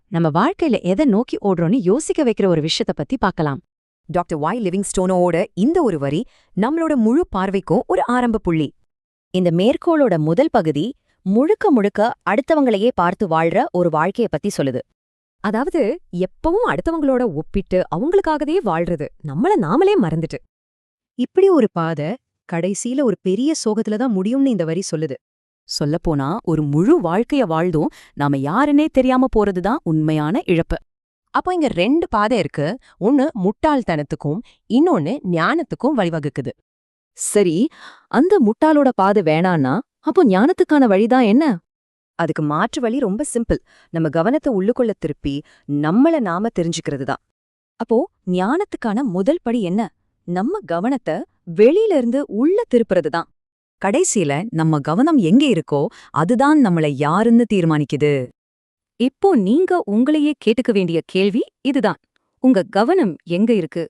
நம்ம வாழ்க்கையில எதை நோக்கி ஓடுறோம்னு யோசிக்க வைக்கிற ஒரு விஷயத்த பத்தி பார்க்கலாம். டாக்டர் ஒய் லிவிங்ஸ்டோனோட இந்த ஒரு வரி நம்மளோட முழு பார்வைக்கும் ஒரு ஆரம்ப புள்ளி. இந்த மேற்கோளோட முதல் பகுதி முழுக்க முழுக்க அடுத்தவங்களையே பார்த்து வாழ்ற ஒரு வாழ்க்கைய பத்தி சொல்லுது. அதாவது எப்பவும் அடுத்தவங்களோட ஒப்பிட்டு அவங்களுக்காகவே வாழ்றது, நம்மள நாமளே மறந்துட்டு. இப்படி ஒரு பாதை கடைசியில ஒரு பெரிய சோகத்துல தான் முடியும்னு இந்த வரி சொல்லுது. சொல்லப்போனா ஒரு முழு வாழ்க்கைய வாழ்ந்தும் நாம யாருன்னே தெரியாம போறதுதான் உண்மையான இழப்பு. அப்போ இங்க ரெண்டு பாதை இருக்கு. ஒன்னு முட்டாள்தனத்துக்கும் இன்னொன்னு ஞானத்துக்கும் வழிவகுக்குது. சரி, அந்த முட்டாளோட பாதை வேணான்னா அப்போ ஞானத்துக்கான வழிதான் என்ன? அதுக்கு மாற்று வழி ரொம்ப சிம்பிள். நம்ம கவனத்தை உள்ளுக்குள்ள திருப்பி நம்மள நாம தெரிஞ்சுக்கிறது தான். அப்போ ஞானத்துக்கான முதல் படி என்ன? நம்ம கவனத்தை வெளியில இருந்து உள்ள திருப்புறது தான். கடைசியில நம்ம கவனம் எங்க இருக்கோ அதுதான் நம்மள யாருன்னு தீர்மானிக்குது. இப்போ நீங்க உங்களையே கேட்டுக்க வேண்டிய கேள்வி இதுதான். உங்க கவனம் எங்க இருக்கு?